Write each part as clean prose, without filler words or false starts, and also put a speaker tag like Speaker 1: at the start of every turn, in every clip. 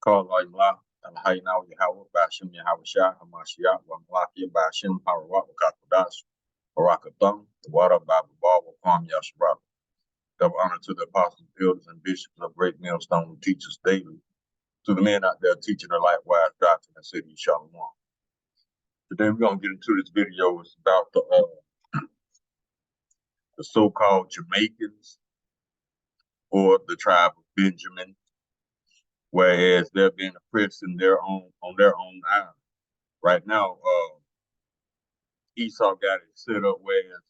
Speaker 1: Call Allah, Al-Hayna wa Yahweh, Bashim Yahweh Shah, Hamashiach, wa Malaki, Bashim, Harawat, Katadas, Barakatham, the water, Bible, Ball, Kwam Yashra. Double honor to the apostles, elders, and bishops of Great Millstone who teach us daily. To the men out there teaching the likewise doctrine and city, Shalom. Today we're going to get into this video. It's about the so-called Jamaicans or the tribe of Benjamin, whereas they're being oppressed on their own island. Right now, Esau got it set up where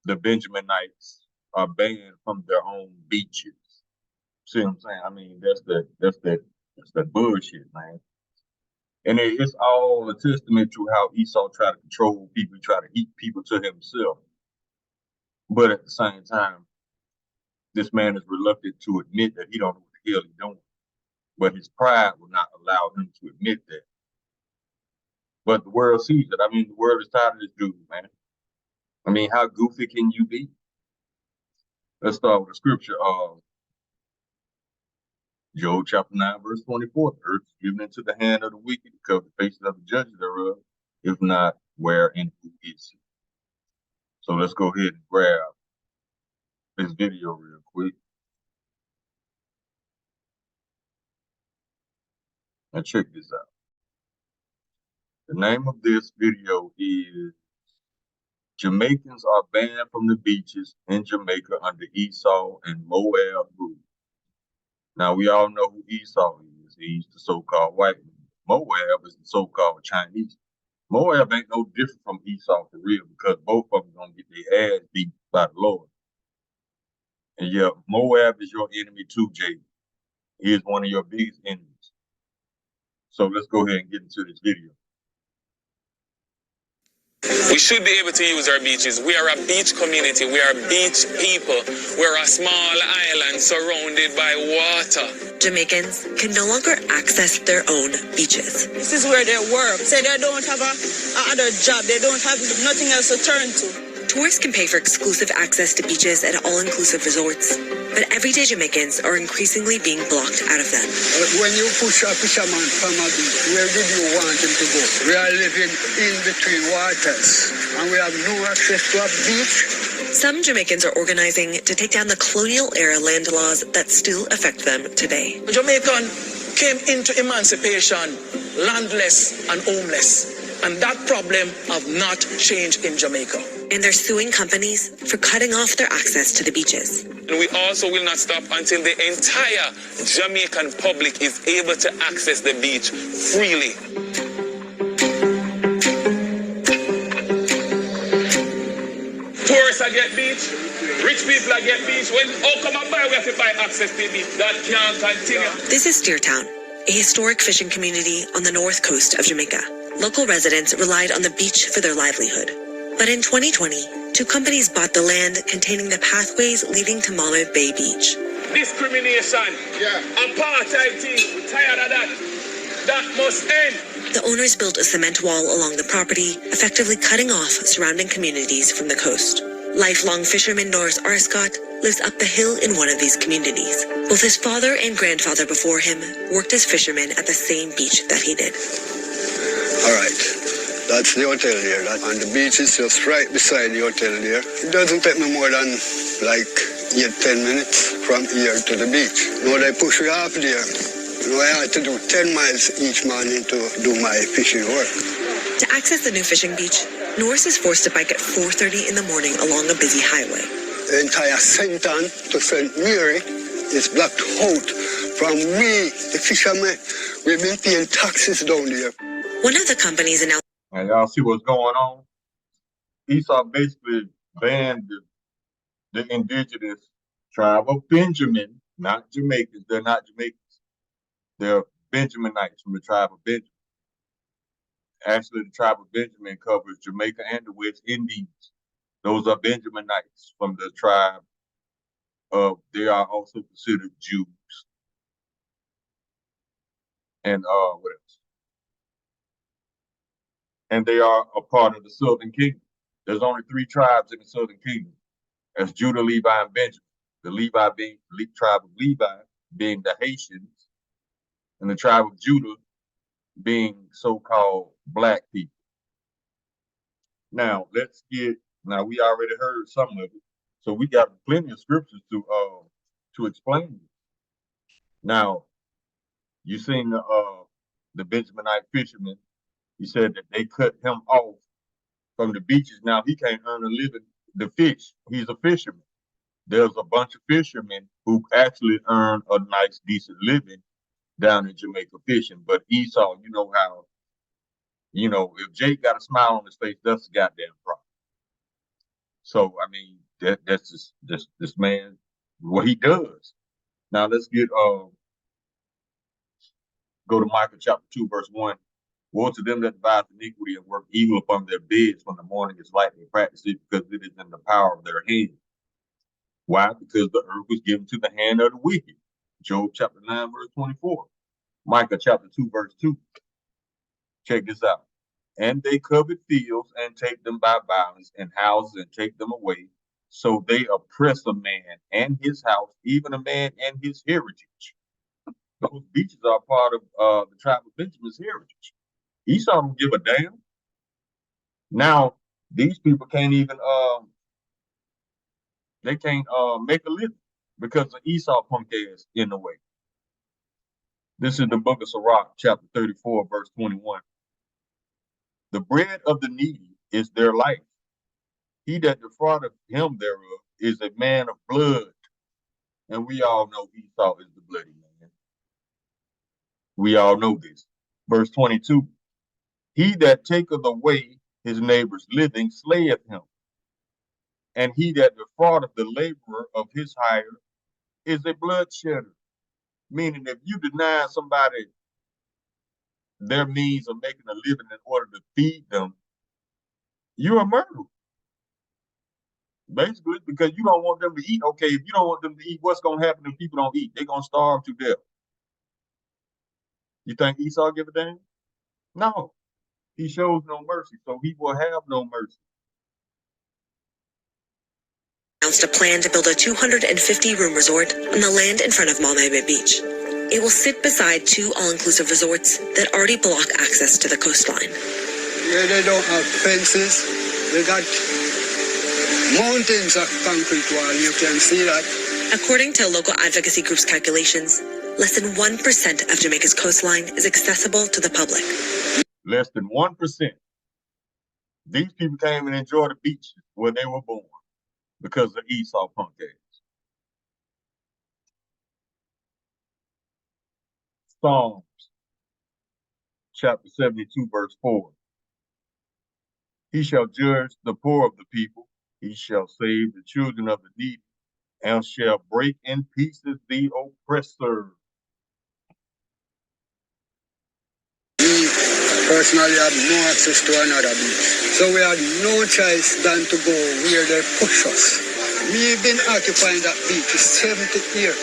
Speaker 1: the Benjaminites are banned from their own beaches. See what I'm saying? I mean, that's the bullshit, man. And it's all a testament to how Esau tried to control people, try to eat people to himself. But at the same time, this man is reluctant to admit that he don't know what the hell he's doing. But his pride will not allow him to admit that. But the world sees it. I mean, the world is tired of this dude, man. I mean, how goofy can you be? Let's start with the scripture. Job chapter 9, verse 24. The earth is given into the hand of the wicked to cover the faces of the judges thereof. If not, where and who is he? So let's go ahead and grab this video real quick. And check this out. The name of this video is Jamaicans are banned from the beaches in Jamaica under Esau and Moab rule. Now, we all know who Esau is. He's the so-called white man. Moab is the so-called Chinese. Moab ain't no different from Esau for real, because both of them gonna get their ass beat by the Lord. And yeah, Moab is your enemy too, Jay. He is one of your biggest enemies. So let's go ahead and get into this video.
Speaker 2: We should be able to use our beaches. We are a beach community. We are beach people. We're a small island surrounded by water.
Speaker 3: Jamaicans can no longer access their own beaches.
Speaker 4: This is where they work. Say they don't have another job. They don't have nothing else to turn to.
Speaker 3: Tourists can pay for exclusive access to beaches at all-inclusive resorts, but everyday Jamaicans are increasingly being blocked out of them.
Speaker 5: When you push a fisherman from a beach, where did you want him to go? We are living in between waters, and we have no access to a beach.
Speaker 3: Some Jamaicans are organizing to take down the colonial-era land laws that still affect them today.
Speaker 2: Jamaican came into emancipation landless and homeless, and that problem have not changed in Jamaica.
Speaker 3: And they're suing companies for cutting off their access to the beaches.
Speaker 2: And we also will not stop until the entire Jamaican public is able to access the beach freely. Tourists are get beach, rich people are get beach. When come and buy, we have to buy access to the beach. That can't continue.
Speaker 3: This is Steertown, a historic fishing community on the north coast of Jamaica. Local residents relied on the beach for their livelihood. But in 2020, two companies bought the land containing the pathways leading to Malmö Bay Beach.
Speaker 2: Discrimination, apartheid team, we're tired of that. That must end.
Speaker 3: The owners built a cement wall along the property, effectively cutting off surrounding communities from the coast. Lifelong fisherman Norris Arscott lives up the hill in one of these communities. Both his father and grandfather before him worked as fishermen at the same beach that he did.
Speaker 5: All right. That's the hotel here, and the beach is just right beside the hotel there. It doesn't take me more than like 8-10 minutes from here to the beach. You know, they push me off there. You know, I had to do 10 miles each morning to do my fishing work.
Speaker 3: To access the new fishing beach, Norris is forced to bike at 4:30 in the morning along a busy highway.
Speaker 5: The entire St. Ann to St. Mary is blocked out from we, the fishermen. We've been paying taxes down there.
Speaker 3: One of the companies announced.
Speaker 1: And y'all see what's going on? Esau basically banned the indigenous tribe of Benjamin, not Jamaicans. They're not Jamaicans. They're Benjaminites from the tribe of Benjamin. Actually, the tribe of Benjamin covers Jamaica and the West Indies. Those are Benjaminites from the tribe of, they are also considered Jews. And what else? And they are a part of the Southern Kingdom. There's only 3 tribes in the Southern Kingdom. That's Judah, Levi, and Benjamin. The Levi being the tribe of Levi, being the Haitians, and the tribe of Judah being so-called black people. Now we already heard some of it, so we got plenty of scriptures to explain it. Now, you seen the Benjaminite fisherman. He said that they cut him off from the beaches. Now he can't earn a living to fish. He's a fisherman. There's a bunch of fishermen who actually earn a nice, decent living down in Jamaica fishing. But Esau, you know how, if Jake got a smile on his face, that's the goddamn problem. So I mean, that's just this man, what he does. Now let's go to Micah chapter 2, verse 1. Woe to them that devise iniquity and work evil upon their beds when the morning is light. They practice it because it is in the power of their hand. Why? Because the earth was given to the hand of the wicked. Job chapter 9, verse 24. Micah chapter 2, verse 2. Check this out. And they covet fields and take them by violence, and houses and take them away. So they oppress a man and his house, even a man and his heritage. Those beaches are part of the tribe of Benjamin's heritage. Esau don't give a damn. Now, these people can't even make a living because of Esau punk ass in the way. This is the book of Sirach, chapter 34, verse 21. The bread of the needy is their life. He that defraudeth him thereof is a man of blood. And we all know Esau is the bloody man. We all know this. Verse 22. He that taketh away his neighbor's living slayeth him. And he that defraudeth the laborer of his hire is a bloodshedder. Meaning, if you deny somebody their means of making a living in order to feed them, you're a murderer. Basically, because you don't want them to eat. Okay, if you don't want them to eat, what's going to happen if people don't eat? They're going to starve to death. You think Esau give a damn? No. He shows no mercy, so he will have no mercy.
Speaker 3: Announced a plan to build a 250-room resort on the land in front of Malmö Beach. It will sit beside two all-inclusive resorts that already block access to the coastline.
Speaker 5: Yeah, they don't have fences. They got mountains of concrete wall. You can see that.
Speaker 3: According to local advocacy groups' calculations, less than 1% of Jamaica's coastline is accessible to the public.
Speaker 1: Less than 1%. These people can't even enjoy the beach where they were born because of Esau punk ass. Psalms chapter 72, verse 4. He shall judge the poor of the people. He shall save the children of the needy, and shall break in pieces the oppressor.
Speaker 5: Personally, I have no access to another beach. So we had no choice than to go where they push us. We've been occupying that beach for 70 years.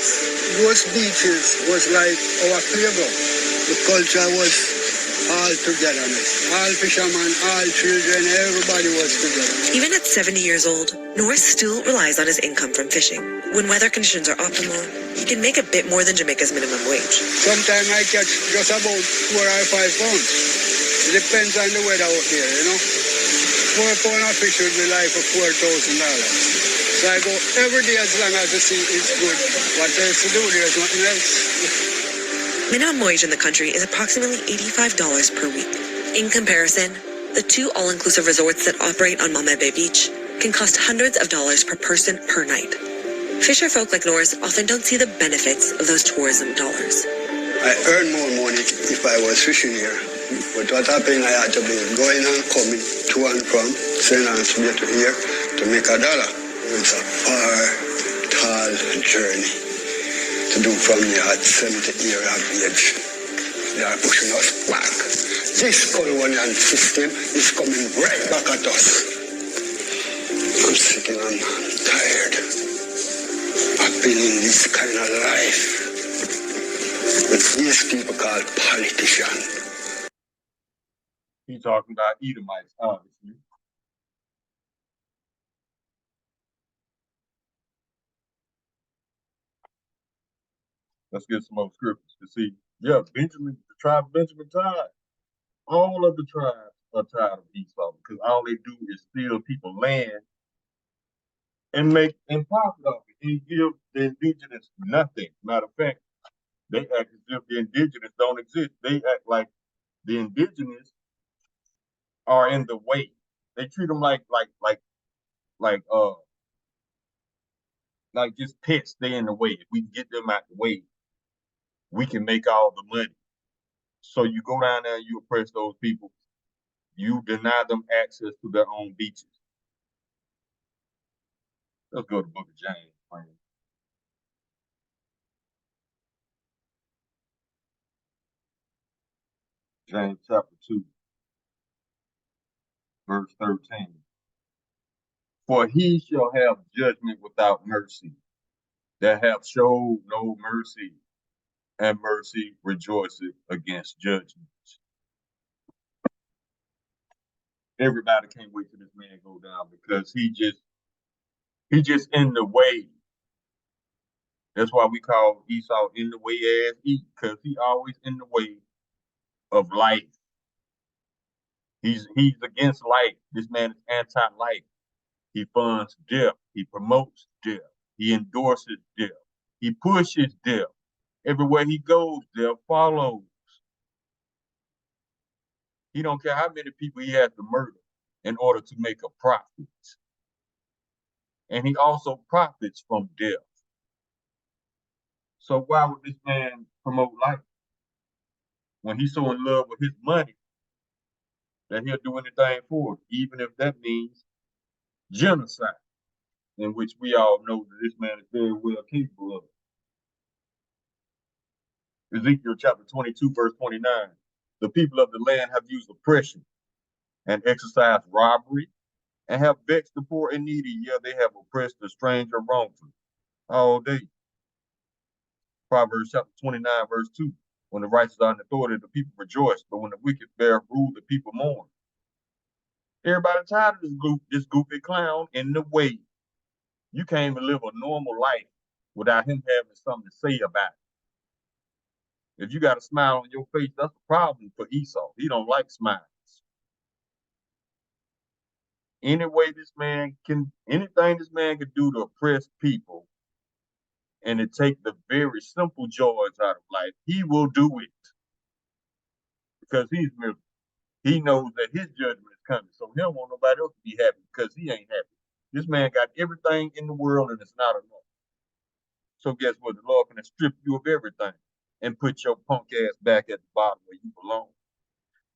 Speaker 5: Those beaches was like our playground. The culture was all togetherness. All fishermen, all children, everybody was together.
Speaker 3: Even at 70 years old, Norris still relies on his income from fishing. When weather conditions are optimal, he can make a bit more than Jamaica's minimum wage.
Speaker 5: Sometimes I catch just about 4 or 5 pounds. It depends on the weather out there, you know. 4 pound of fish would be like for $4,000. So I go every day as long as the sea is good. What else to do? There's nothing else.
Speaker 3: Minimum wage in the country is approximately $85 per week. In comparison, the two all-inclusive resorts that operate on Malmö Beach can cost hundreds of dollars per person per night. Fisher folk like Norris often don't see the benefits of those tourism dollars.
Speaker 5: I earn more money if I was fishing here. But what happened, I had to be going and coming to and from St. Anne's Bay to here to make $1. It's a far, tall journey to do from here at 70-year of age. They are pushing us back. This colonial system is coming right back at us. I'm sick and I'm tired of being in this kind of life with these people called politicians.
Speaker 1: He's talking about Edomites, obviously. Let's get some more scriptures to see. Yeah, Benjamin, the tribe of Benjamin tied. All of the tribes are tired of Esau because all they do is steal people's land and make and profit off it and give the indigenous nothing. Matter of fact, they act as if the indigenous don't exist. They act like the indigenous are in the way. They treat them like like just pets. They in the way. If we can get them out the way, we can make all the money. So you go down there, you oppress those people, you deny them access to their own beaches. Let's go to the book of James, man. James chapter 2, verse 13. For he shall have judgment without mercy, that have showed no mercy, and mercy rejoiceth against judgment. Everybody can't wait till this man go down because he just in the way. That's why we call Esau in the way as Eve, because he always in the way of life. He's against life. This man is anti-life. He funds death. He promotes death. He endorses death. He pushes death. Everywhere he goes, death follows. He don't care how many people he has to murder in order to make a profit. And he also profits from death. So why would this man promote life when he's so in love with his money that he'll do anything for it, even if that means genocide, in which we all know that this man is very well capable of. Ezekiel chapter 22, verse 29. The people of the land have used oppression and exercised robbery and have vexed the poor and needy. Yeah, they have oppressed the stranger wrongfully all day. Proverbs chapter 29, verse 2. When the righteous are in authority, the people rejoice, but when the wicked bear rule, the people mourn. Everybody tired of this goofy clown in the way. You can't even live a normal life without him having something to say about it. If you got a smile on your face, that's a problem for Esau. He don't like smiles. Anything this man can do to oppress people and to take the very simple joys out of life, he will do it. Because he's miserable. He knows that his judgment is coming. So he don't want nobody else to be happy because he ain't happy. This man got everything in the world and it's not enough. So guess what? The Lord gonna strip you of everything and put your punk ass back at the bottom where you belong.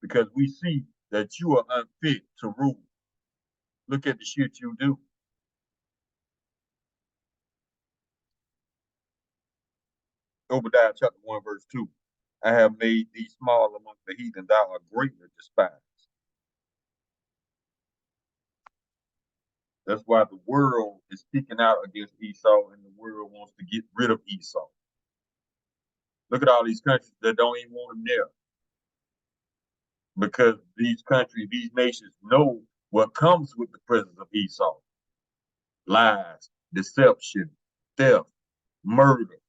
Speaker 1: Because we see that you are unfit to rule. Look at the shit you do. Obadiah chapter 1, verse 2. I have made thee small among the heathen, thou art greatly despised. That's why the world is speaking out against Esau and the world wants to get rid of Esau. Look at all these countries that don't even want him there. Because these countries, these nations know what comes with the presence of Esau. Lies, deception, theft, murder.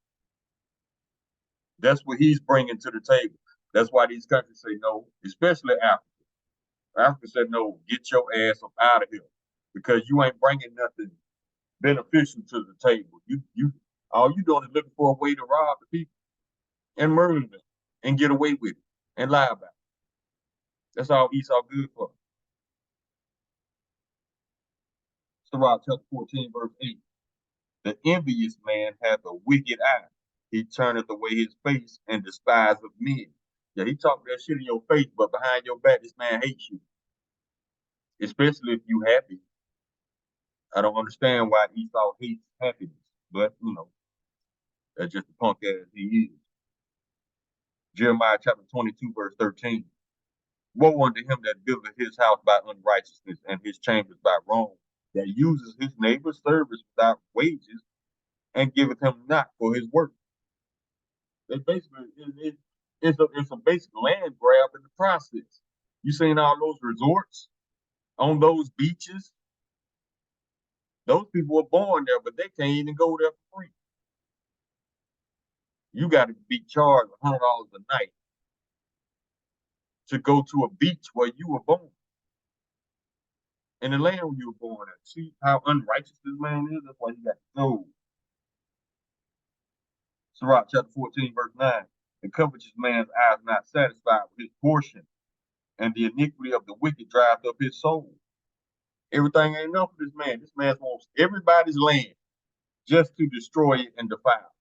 Speaker 1: That's what he's bringing to the table. That's why these countries say no, especially Africa. Africa said no, get your ass up out of here because you ain't bringing nothing beneficial to the table. All you doing is looking for a way to rob the people and murder them and get away with it and lie about it. That's all Esau good for. Sirach chapter 14, verse 8. The envious man hath a wicked eye. He turneth away his face and despiseth men. Yeah, he talk that shit in your face, but behind your back, this man hates you. Especially if you happy. I don't understand why Esau hates happiness, but that's just the punk ass he is. Jeremiah chapter 22, verse 13. Woe unto him that buildeth his house by unrighteousness and his chambers by wrong, that uses his neighbor's service without wages and giveth him not for his work. It basically it's a basic land grab in the process. You seen all those resorts on those beaches? Those people were born there, but they can't even go there for free. you got to be charged $100 a night to go to a beach where you were born, in the land where you were born at. See how unrighteous this man is? That's why you got to know. Sirach chapter 14, verse 9. The covetous man's eyes not satisfied with his portion, and the iniquity of the wicked drives up his soul. Everything ain't enough for this man. This man wants everybody's land just to destroy it and defile it.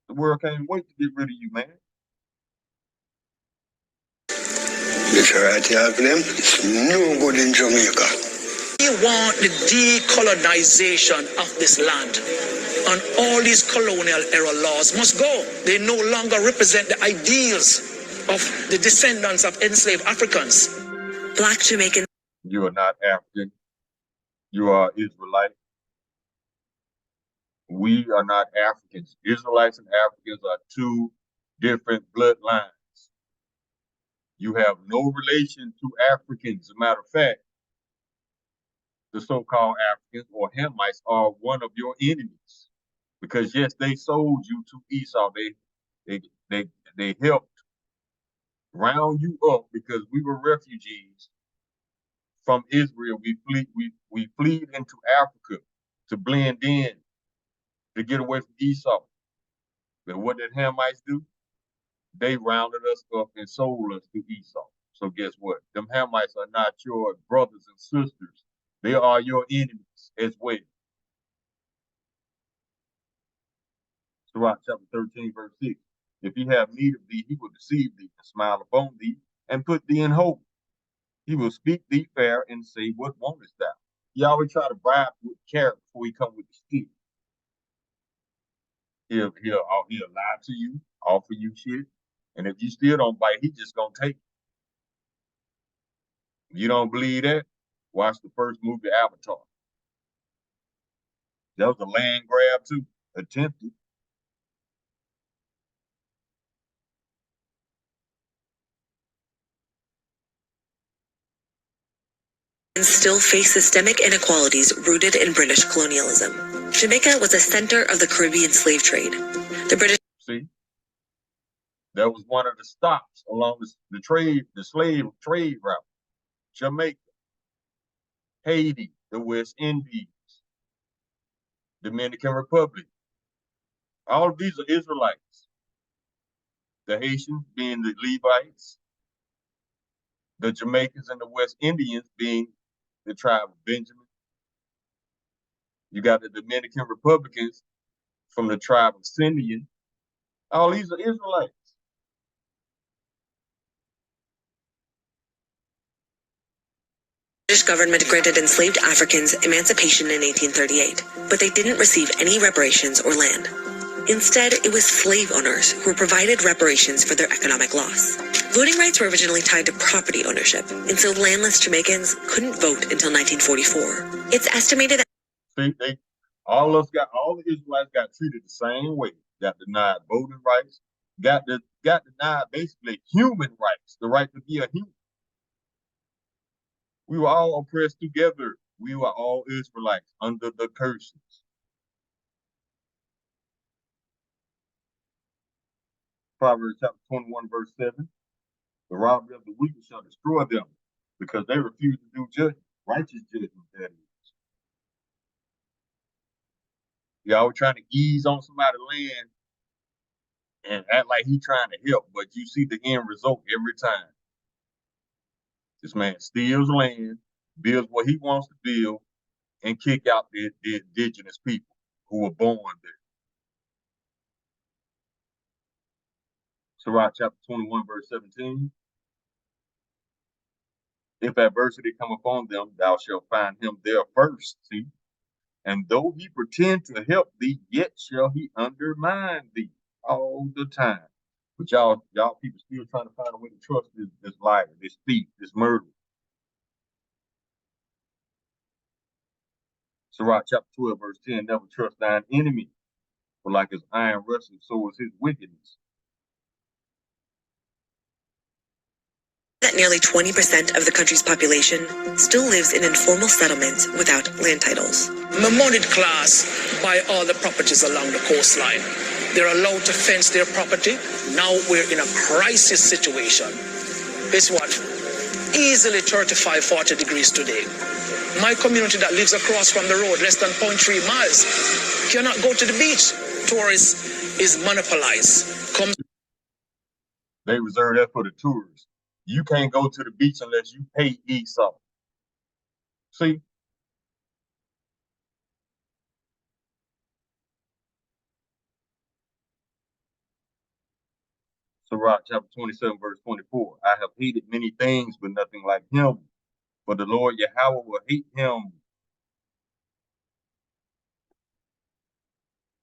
Speaker 1: The world can't wait to get rid of you, man.
Speaker 5: It's right here for them. It's no good in Jamaica.
Speaker 6: We want the decolonization of this land. And all these colonial era laws must go. They no longer represent the ideals of the descendants of enslaved Africans.
Speaker 3: Black Jamaicans.
Speaker 1: You are not African. You are Israelite. We are not Africans. Israelites and Africans are two different bloodlines. You have no relation to Africans. As a matter of fact, the so-called Africans or Hamites are one of your enemies, because yes, they sold you to Esau. They helped round you up because we were refugees from Israel. We fled into Africa to blend in, to get away from Esau. But what did Hamites do? They rounded us up and sold us to Esau. So guess what? Them Hamites are not your brothers and sisters. They are your enemies as well. Sirach chapter 13, verse 6. If he have need of thee, he will deceive thee and smile upon thee and put thee in hope. He will speak thee fair and say, what wantest thou? He always try to bribe with carrot before he come with the stick. He'll lie to you, offer you shit. And if you still don't bite, he just gonna take it. You don't believe that? Watch the first movie, Avatar. That was a land grab too, attempted.
Speaker 3: Still face systemic inequalities rooted in British colonialism. Jamaica was a center of the Caribbean slave trade. The British.
Speaker 1: See, that was one of the stops along the slave trade route. Jamaica, Haiti, the West Indies, Dominican Republic. All of these are Israelites. The Haitians being the Levites, the Jamaicans and the West Indians being the tribe of Benjamin. You got the Dominican Republicans from the tribe of Simeon. All these are Israelites.
Speaker 3: British government granted enslaved Africans emancipation in 1838, but they didn't receive any reparations or land. Instead, it was slave owners who were provided reparations for their economic loss. Voting rights were originally tied to property ownership, and so landless Jamaicans couldn't vote until 1944. It's estimated that
Speaker 1: all the Israelites got treated the same way. Got denied voting rights, got denied basically human rights, the right to be a human. We were all oppressed together. We were all Israelites under the curses. Proverbs chapter 21, verse 7. The robbery of the wicked shall destroy them, because they refuse to do judgment, righteous judgment, that is. Y'all were trying to ease on somebody's land and act like he trying to help, but you see the end result every time. This man steals land, builds what he wants to build, and kick out the indigenous people who were born there. Sirach chapter 21, verse 17. If adversity come upon them, thou shalt find him there first. See? And though he pretend to help thee, yet shall he undermine thee all the time. But y'all people still trying to find a way to trust this liar, this thief, this murderer. Sirach chapter 12, verse 10, never trust thine enemy, for like his iron rusted, so is his wickedness.
Speaker 3: that nearly 20% of the country's population still lives in informal settlements without land titles.
Speaker 6: The moneyed class buy all the properties along the coastline. They're allowed to fence their property. Now we're in a crisis situation. It's what? Easily 35, 40 degrees today. My community that lives across from the road, less than 0.3 miles, cannot go to the beach. Tourists is monopolized.
Speaker 1: They reserve that for the tourists. You can't go to the beach unless you pay Esau. See? Sirach chapter 27, verse 24. I have hated many things, but nothing like him. For the Lord Yahweh will hate him.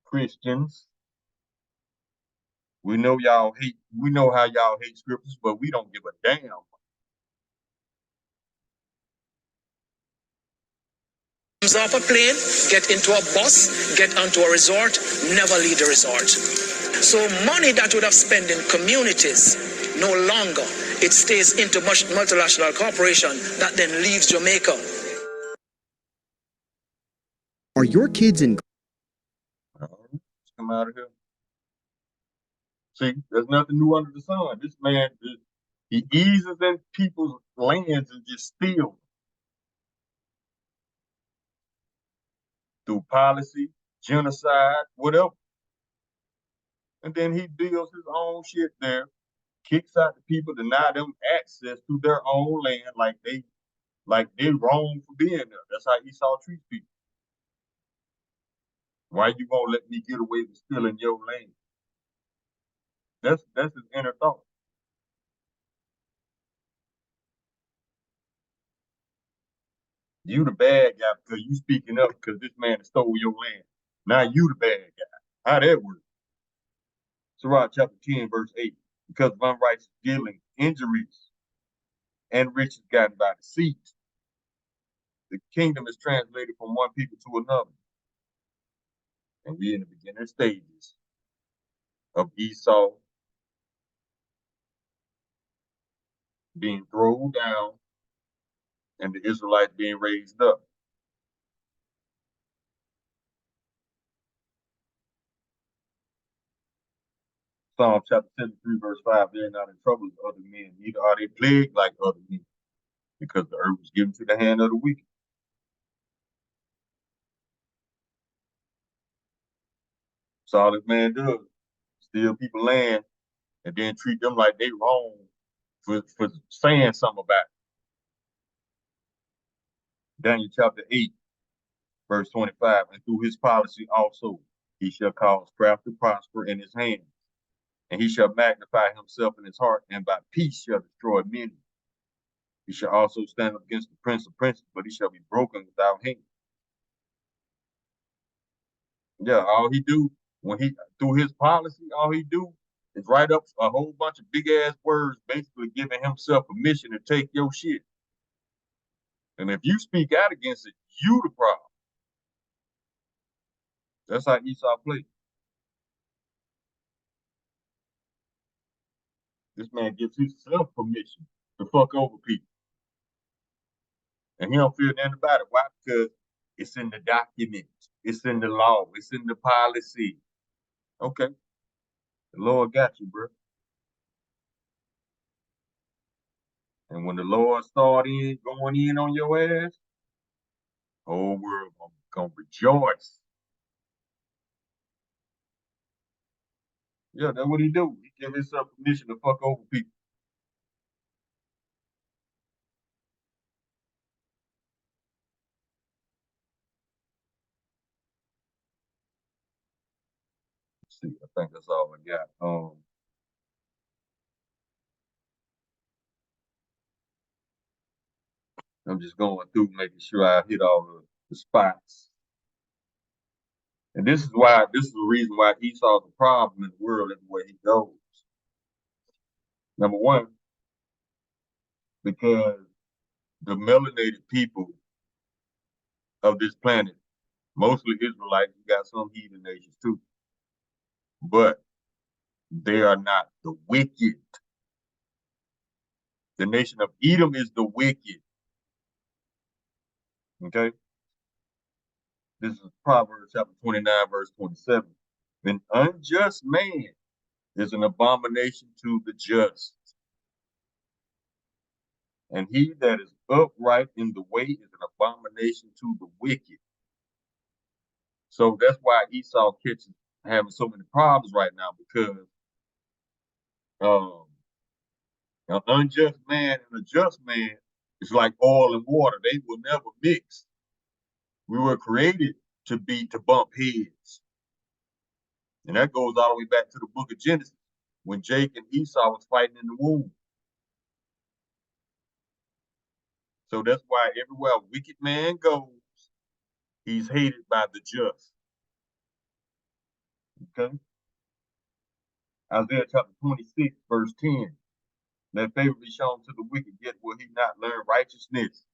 Speaker 1: Christians, we know how y'all hate scriptures, but we don't give a damn.
Speaker 6: Comes off a plane, get into a bus, get onto a resort, never leave the resort. So money that would have spent in communities, no longer. It stays into multinational corporation that then leaves Jamaica.
Speaker 7: Are your kids in?
Speaker 1: Come out of here. See, there's nothing new under the sun. This man, he eases in people's lands and just steals through policy, genocide, whatever. And then he builds his own shit there, kicks out the people, deny them access to their own land like they wrong for being there. That's how Esau treats people. Why you gonna let me get away with stealing your land? That's his inner thought. You the bad guy because you speaking up because this man stole your land. Now you the bad guy. How that work? Sirach chapter 10, verse 8. Because of unrighteous dealing, injuries, and riches gotten by deceit, the kingdom is translated from one people to another. And we in the beginning stages of Esau being thrown down and the Israelites being raised up. Psalm chapter 73, verse 5, they're not in trouble as other men, neither are they plagued like other men, because the earth was given to the hand of the wicked. That's all this man does. Steal people land and then treat them like they wrong for saying something about it. Daniel chapter 8, verse 25, and through his policy also he shall cause craft to prosper in his hands, and he shall magnify himself in his heart, and by peace shall destroy many. He shall also stand up against the prince of princes, but he shall be broken without hand. Yeah, all he do through his policy, all he do is write up a whole bunch of big ass words, basically giving himself permission to take your shit. And if you speak out against it, you the problem. That's how Esau plays. This man gives himself permission to fuck over people. And he don't feel nothing about it. Why? Because it's in the document. It's in the law. It's in the policy. Okay. The Lord got you, bro. And when the Lord start going in on your ass, the whole world gonna rejoice. Yeah, that's what he do. He give himself permission to fuck over people. Let's see, I think that's all I got. I'm just going through making sure I hit all the spots. And this is the reason why Esau's a problem in the world everywhere he goes. Number one, because the melanated people of this planet, mostly Israelites, you got some heathen nations too, but they are not the wicked. The nation of Edom is the wicked. Okay? This is Proverbs chapter 29, verse 27. An unjust man is an abomination to the just, and he that is upright in the way is an abomination to the wicked. So that's why Esau catches having so many problems right now, because an unjust man and a just man is like oil and water. They will never mix. We were created to bump heads. And that goes all the way back to the book of Genesis, when Jake and Esau was fighting in the womb. So that's why everywhere a wicked man goes, he's hated by the just. Okay? Isaiah chapter 26, verse 10. Let favor be shown to the wicked, yet will he not learn righteousness.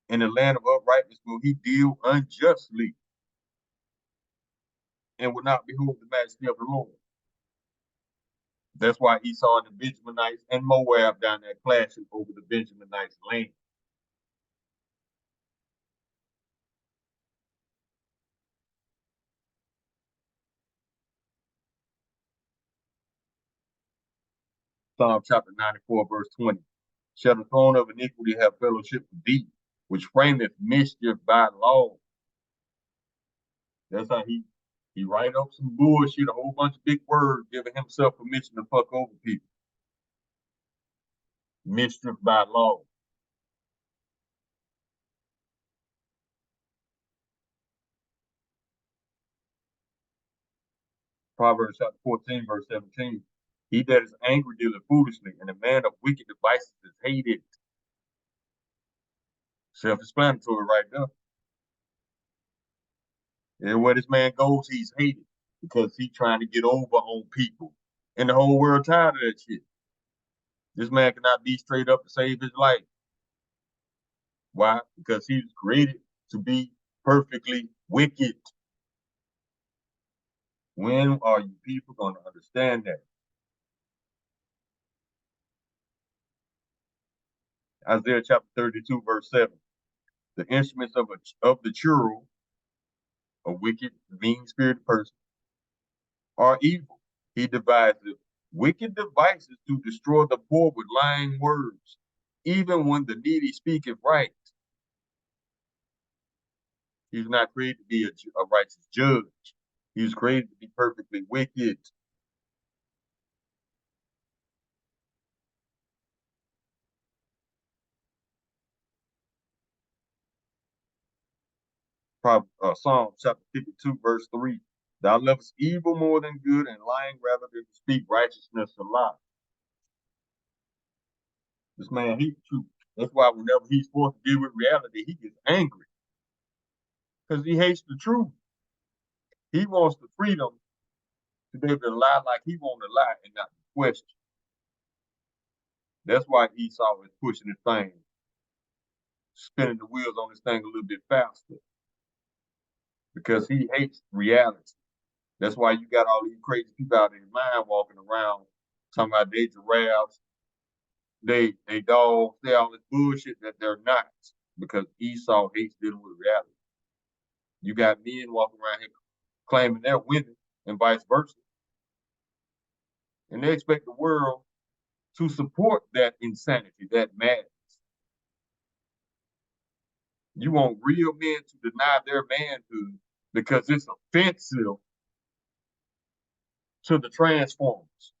Speaker 1: In the land of uprightness will he deal unjustly, and will not behold the majesty of the Lord. That's why Esau and the Benjaminites and Moab down there clashing over the Benjaminites' land. Psalm chapter 94, verse 20. Shall the throne of iniquity have fellowship with thee, which frameth mischief by law? That's how he write up some bullshit, a whole bunch of big words, giving himself permission to fuck over people. Mischief by law. Proverbs chapter 14, verse 17. He that is angry dealeth foolishly, and a man of wicked devices is hated. Self-explanatory right there. Everywhere this man goes, he's hated because he's trying to get over on people. And the whole world tired of that shit. This man cannot be straight up to save his life. Why? Because he was created to be perfectly wicked. When are you people going to understand that? Isaiah chapter 32, verse 7. The instruments of the churl, a wicked, mean-spirited person, are evil. He devised wicked devices to destroy the poor with lying words, even when the needy speaketh right. He was not created to be a righteous judge. He was created to be perfectly wicked. Psalm chapter 52, verse 3. Thou lovest evil more than good, and lying rather than to speak righteousness a lie. This man hates truth. That's why whenever he's forced to deal with reality, he gets angry. Because he hates the truth. He wants the freedom to be able to lie like he wants to lie and not be questioned. That's why Esau is pushing his thing, spinning the wheels on this thing a little bit faster. Because he hates reality. That's why you got all these crazy people out in their mind walking around talking about they giraffes, they dogs, they all this bullshit that they're not, because Esau hates dealing with reality. You got men walking around here claiming they're women and vice versa. And they expect the world to support that insanity, that madness. You want real men to deny their manhood because it's offensive to the Transformers,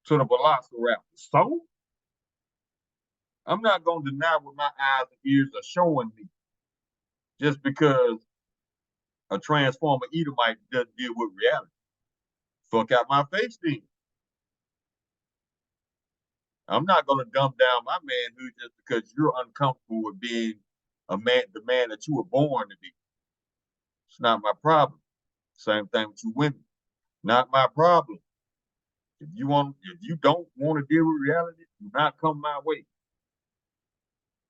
Speaker 1: to the Velociraptor. So, I'm not going to deny what my eyes and ears are showing me just because a Transformer Edomite doesn't deal with reality. Fuck out my face then. I'm not going to dumb down my manhood just because you're uncomfortable with being the man that you were born to be. It's not my problem. Same thing with you women. Not my problem. If you don't want to deal with reality, do not come my way.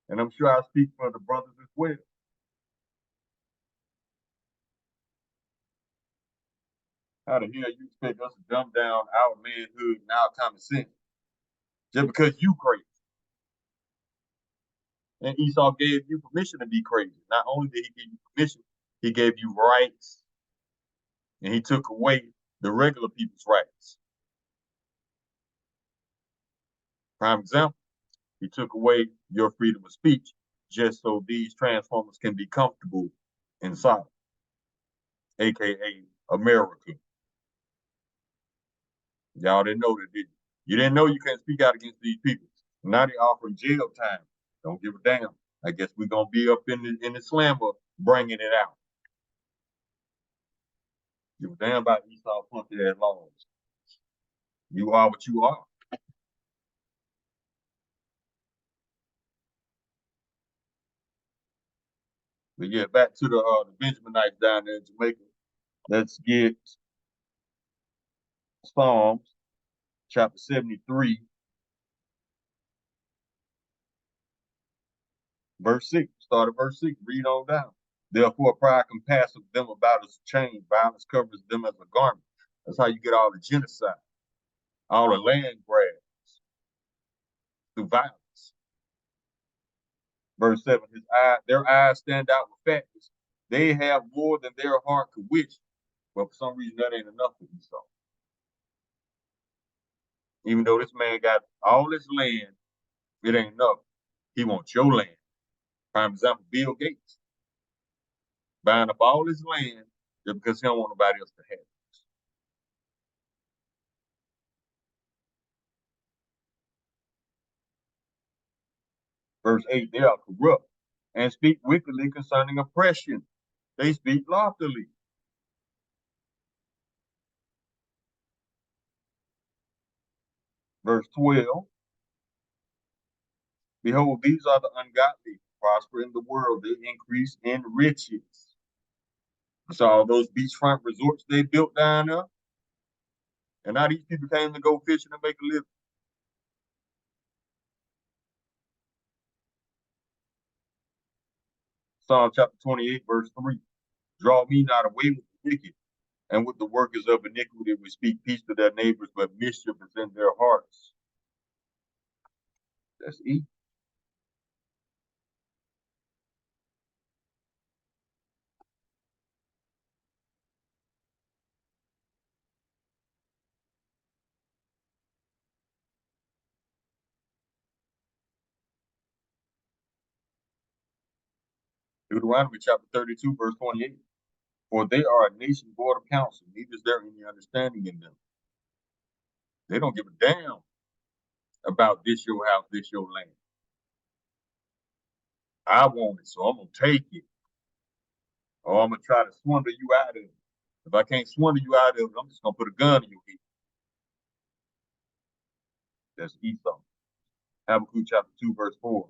Speaker 1: And I'm sure I speak for the brothers as well. How the hell you expect us to dumb down our manhood and our common sense just because you crazy? And Esau gave you permission to be crazy. Not only did he give you permission, he gave you rights. And he took away the regular people's rights. Prime example, he took away your freedom of speech just so these transformers can be comfortable inside, aka America. Y'all didn't know that, did you? You didn't know you can't speak out against these people. Now they're offering jail time. Don't give a damn. I guess we're gonna be up in the slammer bringing it out. Give a damn about Esau funky ass laws. You are what you are. But yeah, back to the Benjaminites down there in Jamaica. Let's get Psalms chapter 73, verse 6. Start at verse 6. Read on down. Therefore, pride compasseth them about as a chain, violence covers them as a garment. That's how you get all the genocide, all the land grabs through violence. Verse 7, their eyes stand out with fatness. They have more than their heart could wish, but for some reason that ain't enough for Esau. Even though this man got all this land, it ain't enough. He wants your land. Prime example, Bill Gates buying up all his land just because he don't want nobody else to have it. Verse 8, they are corrupt and speak wickedly concerning oppression. They speak loftily. Verse 12, behold, these are the ungodly, prosper in the world, they increase in riches. So all those beachfront resorts they built down there, and now these people came to go fishing and make a living. Psalm chapter 28, verse 3. Draw me not away with the wicked, and with the workers of iniquity we speak peace to their neighbors, but mischief is in their hearts. That's evil. Deuteronomy chapter 32, verse 28. For they are a nation void of counsel, neither is there any understanding in them. They don't give a damn about this your house, this your land. I want it, so I'm gonna take it. Or I'm gonna try to swindle you out of it. If I can't swindle you out of it, I'm just gonna put a gun in your head. That's Esau. Habakkuk chapter 2, verse 4.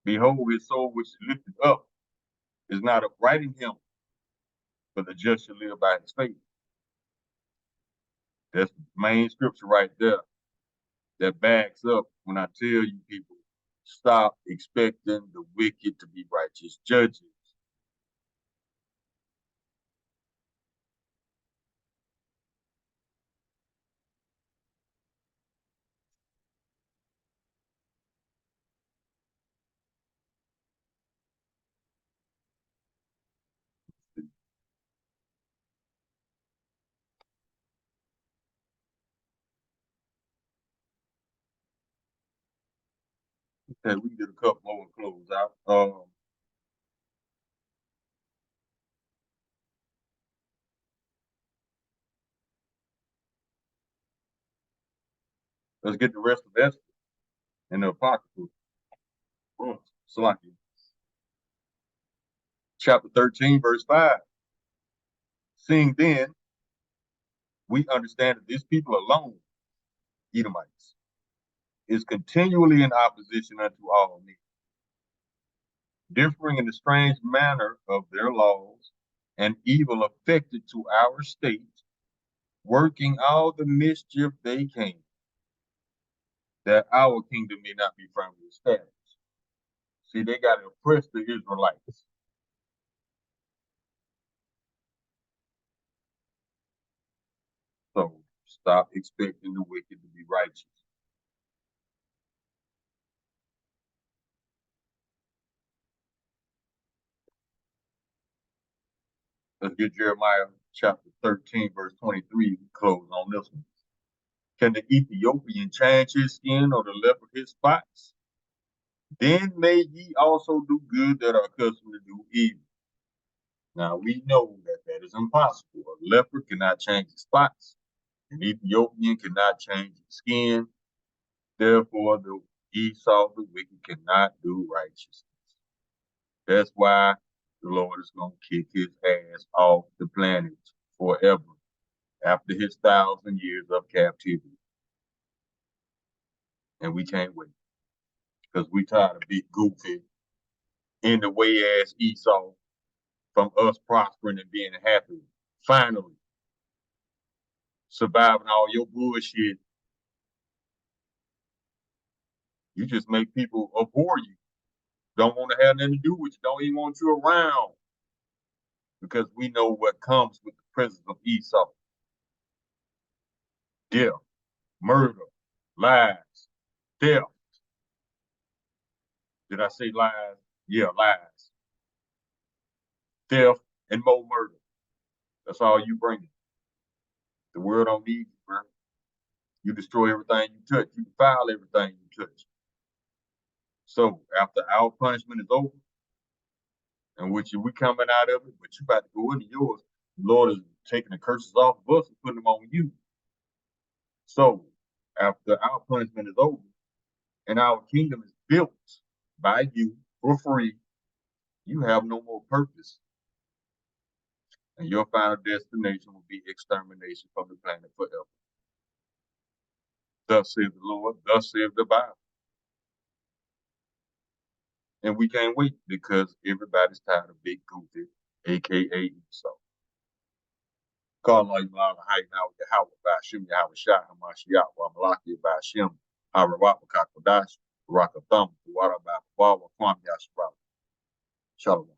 Speaker 1: Behold, his soul which is lifted up is not upright in him, but the just shall live by his faith. That's the main scripture right there that backs up when I tell you people, stop expecting the wicked to be righteous judges. Okay, we can get a couple more and close out. Let's get the rest of Esther and the Apocrypha. Salaki. Chapter 13, verse 5. Seeing then, we understand that this people alone, Edomites, is continually in opposition unto all men, differing in the strange manner of their laws, and evil affected to our state, working all the mischief they can, that our kingdom may not be firmly established. See, they got to oppress the Israelites. So stop expecting the wicked to be righteous. Let's get Jeremiah chapter 13, verse 23, close on this one. Can the Ethiopian change his skin or the leopard his spots? Then may ye also do good that are accustomed to do evil. Now we know that that is impossible. A leopard cannot change his spots. An Ethiopian cannot change his skin. Therefore, the Esau, the wicked, cannot do righteousness. That's why the Lord is going to kick his ass off the planet forever after his 1,000 years of captivity. And we can't wait because we tired of big goofy in the way ass Esau from us prospering and being happy. Finally, surviving all your bullshit. You just make people abhor you. Don't want to have nothing to do with you. Don't even want you around. Because we know what comes with the presence of Esau. Death, murder, lies, theft. Did I say lies? Yeah, lies. Theft and more murder. That's all you bring. The world don't need you, bro. You destroy everything you touch. You defile everything you touch. So after our punishment is over, and which we coming out of it, but you about to go into yours, the Lord is taking the curses off of us and putting them on you. So after our punishment is over, and our kingdom is built by you for free, you have no more purpose. And your final destination will be extermination from the planet forever. Thus saith the Lord, thus saith the Bible. And we can't wait because everybody's tired of Big Goofy, aka Esau. Call Allah Imam Hayy now with the Howard by Shim Yahweh Shah Hamashiach wa Malaki by Shim Harawapa Kakodash, Rakatham, Wara by Bawa Kwam Yashra. Shalom.